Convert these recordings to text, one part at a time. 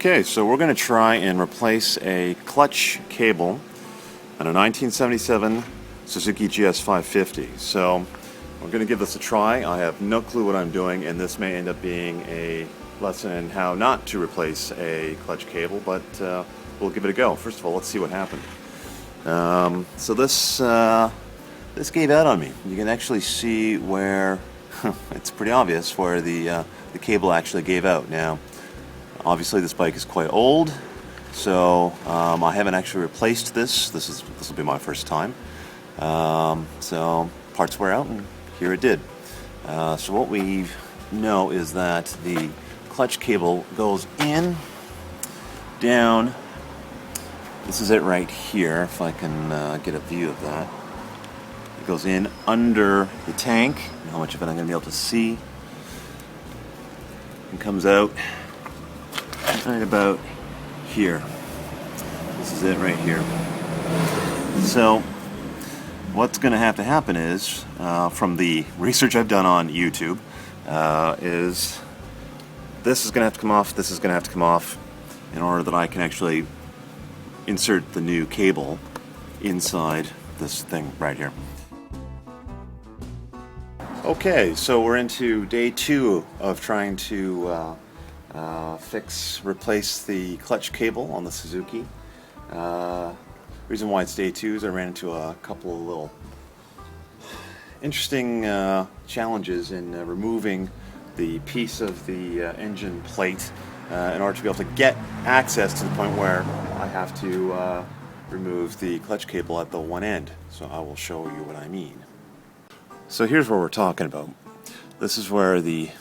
Okay, so we're going to try and replace a clutch cable on a 1977 Suzuki GS550. So we're going to give this a try. I have no clue what I'm doing, and this may end up being a lesson in how not to replace a clutch cable, but we'll give it a go. First of all, let's see what happened. So this gave out on me. You can actually see where it's pretty obvious where the cable actually gave out. Now, obviously, this bike is quite old, so I haven't actually replaced this. This will be my first time. So parts wear out, and here it did. So what we know is that the clutch cable goes in, down. This is it right here. If I can get a view of that, it goes in under the tank. How much of it I'm going to be able to see? And comes out right about here. This is it right here. So what's going to have to happen is, from the research I've done on YouTube, is this is going to have to come off, this is going to have to come off in order that I can actually insert the new cable inside this thing right here. Okay, so we're into day 2 of trying to replace the clutch cable on the Suzuki. Reason why it's day 2 is I ran into a couple of little interesting challenges in removing the piece of the engine plate in order to be able to get access to the point where I have to remove the clutch cable at the one end. So I will show you what I mean. So here's what we're talking about. This is where the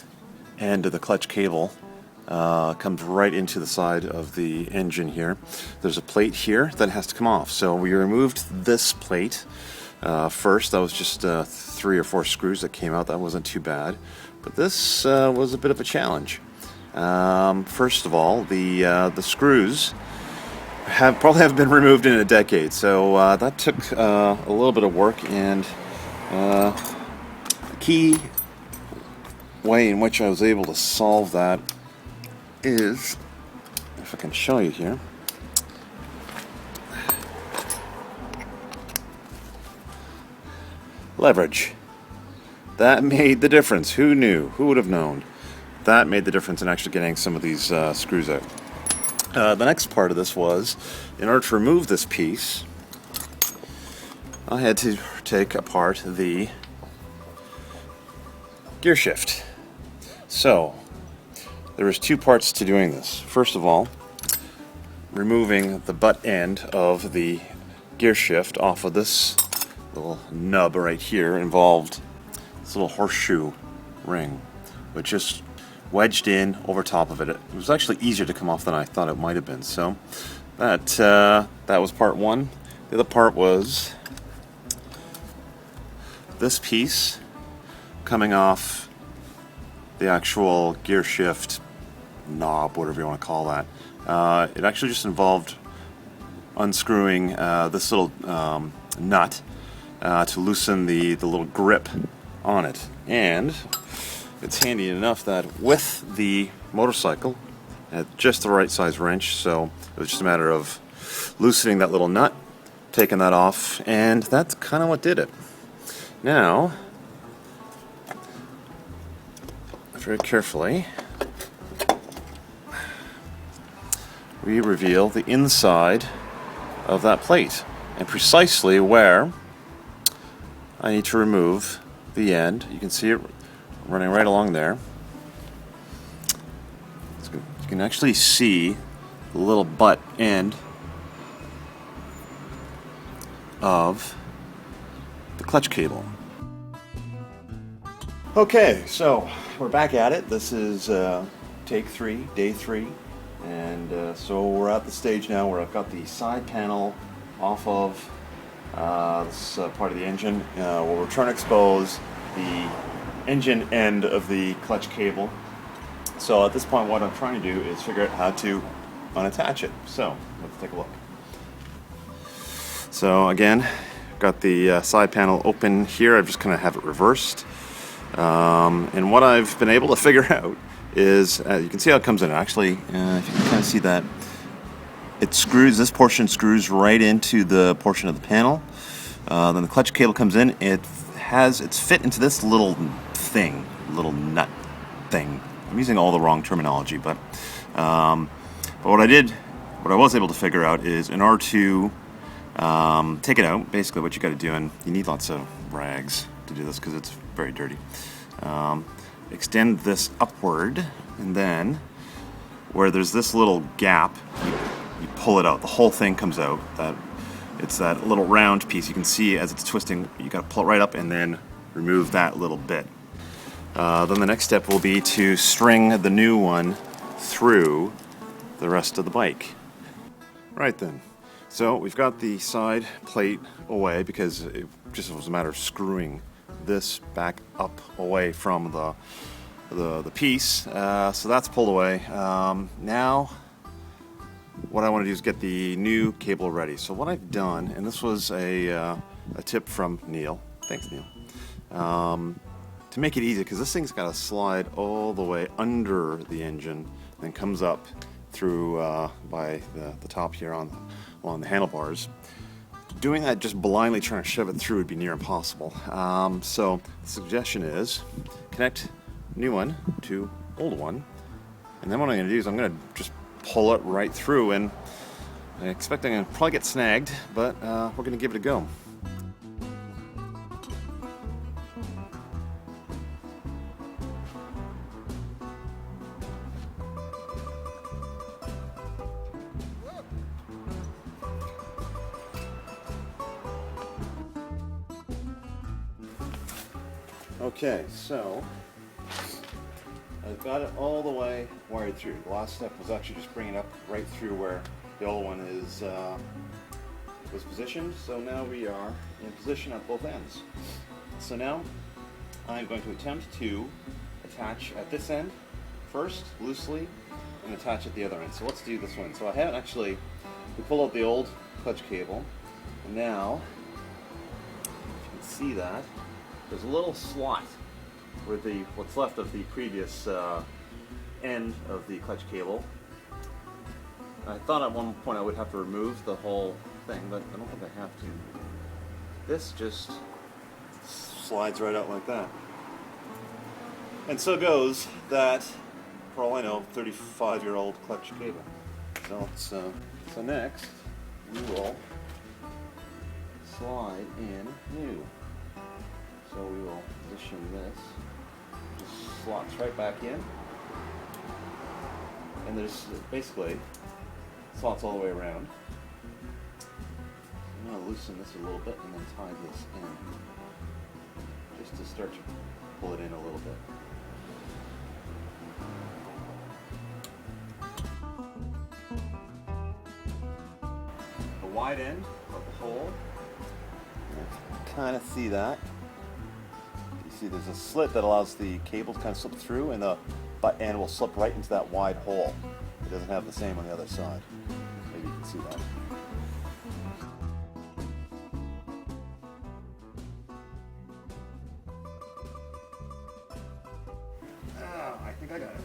end of the clutch cable comes right into the side of the engine here. There's a plate here that has to come off. So we removed this plate first. That was just 3 or 4 screws that came out. That wasn't too bad. But this was a bit of a challenge. First of all, the screws probably haven't been removed in a decade. So that took a little bit of work, and the key way in which I was able to solve that is, if I can show you here, leverage. That made the difference. Who knew? Who would have known? That made the difference in actually getting some of these screws out. The next part of this was, in order to remove this piece, I had to take apart the gear shift. So there was 2 parts to doing this. First of all, removing the butt end of the gear shift off of this little nub right here involved this little horseshoe ring, which just wedged in over top of it. It was actually easier to come off than I thought it might have been. So that was part 1. The other part was this piece coming off the actual gear shift knob, whatever you want to call that. It actually just involved unscrewing this little nut to loosen the little grip on it. And it's handy enough that with the motorcycle, at just the right size wrench, so it was just a matter of loosening that little nut, taking that off, and that's kind of what did it. Now, very carefully, we reveal the inside of that plate, and precisely where I need to remove the end. You can see it running right along there. You can actually see the little butt end of the clutch cable. Okay, so we're back at it. This is take 3, day 3, and so we're at the stage now where I've got the side panel off of this part of the engine, where we're trying to expose the engine end of the clutch cable. So at this point, what I'm trying to do is figure out how to unattach it. So let's take a look. So again, got the side panel open here. I just kind of have it reversed. And what I've been able to figure out is you can see how it comes in. Actually, if you can kind of see that, it screws. This portion screws right into the portion of the panel. Then the clutch cable comes in. It's fit into this little thing, little nut thing. I'm using all the wrong terminology, but what I was able to figure out is in order to take it out, basically what you got to do, and you need lots of rags to do this because it's very dirty. Extend this upward, and then where there's this little gap, you pull it out. The whole thing comes out. It's that little round piece. You can see as it's twisting, you got to pull it right up and then remove that little bit. Then the next step will be to string the new one through the rest of the bike. Right then. So we've got the side plate away because it just was a matter of screwing this back up away from the piece. So that's pulled away. Now what I want to do is get the new cable ready. So what I've done, and this was a tip from Neil. Thanks, Neil. To make it easy, because this thing's got to slide all the way under the engine, then comes up through by the top here along the handlebars. Doing that just blindly trying to shove it through would be near impossible. So the suggestion is connect new one to old one, and then what I'm going to do is I'm going to just pull it right through, and I expect I'm going to probably get snagged, but we're going to give it a go. Okay, so I've got it all the way wired through. The last step was actually just bringing it up right through where the old one was positioned. So now we are in position at both ends. So now I'm going to attempt to attach at this end first, loosely, and attach at the other end. So let's do this one. So I haven't actually, we pulled out the old clutch cable, and now, if you can see that, there's a little slot where what's left of the previous end of the clutch cable. I thought at one point I would have to remove the whole thing, but I don't think I have to. This just slides right out like that. And so goes that, for all I know, 35-year-old clutch cable. So next we will slide in new. So we will position this, just slots right back in, and there's basically slots all the way around. I'm going to loosen this a little bit and then tie this in, just to start to pull it in a little bit. The wide end of the hole, kind of see that. See, there's a slit that allows the cable to kind of slip through, and the butt end will slip right into that wide hole. It doesn't have the same on the other side. Maybe you can see that. I think I got it.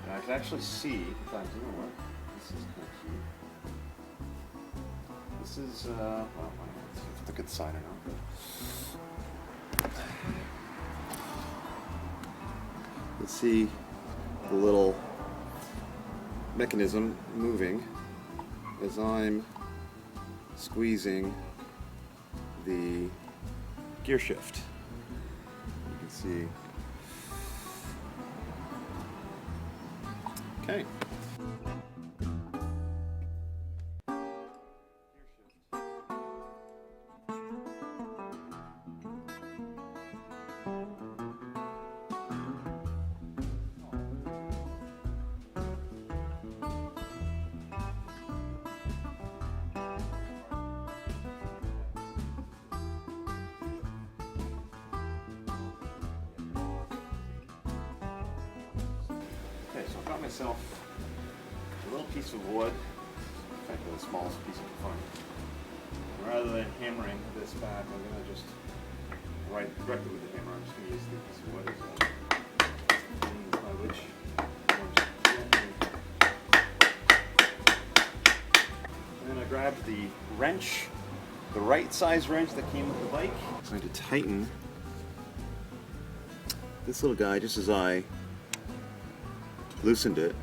I can actually see, if I'm doing what, this is kind of cute. This is, well, let's see if it's a good sign or not. Let's see the little mechanism moving as I'm squeezing the gear shift. You can see. Okay. Okay, so I've got myself a little piece of wood, in fact the smallest piece I can find. Rather than hammering this back, I'm going to just write directly with the hammer. I'm just going to use the piece of wood by which and then I grabbed the wrench, the right size wrench that came with the bike. I'm going to tighten this little guy just as I loosened it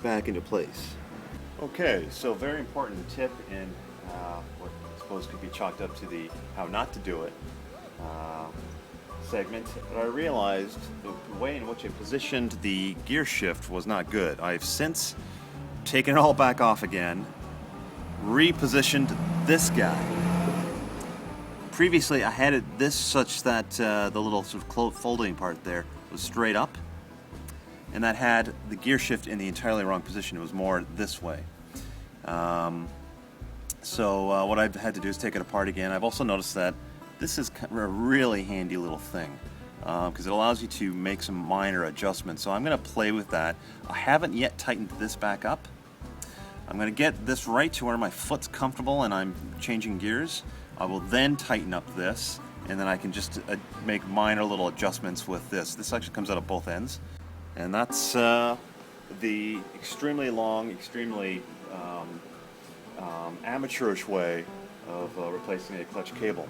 back into place. Okay, so very important tip in what I suppose could be chalked up to the how not to do it segment, but I realized the way in which I positioned the gear shift was not good. I've since taken it all back off again, repositioned this guy. Previously I had it this such that the little sort of folding part there was straight up, and that had the gear shift in the entirely wrong position. It was more this way. So what I've had to do is take it apart again. I've also noticed that this is a really handy little thing because it allows you to make some minor adjustments. So I'm going to play with that. I haven't yet tightened this back up. I'm going to get this right to where my foot's comfortable and I'm changing gears. I will then tighten up this, and then I can just make minor little adjustments with this. This actually comes out of both ends. And that's the extremely long, extremely amateurish way of replacing a clutch cable.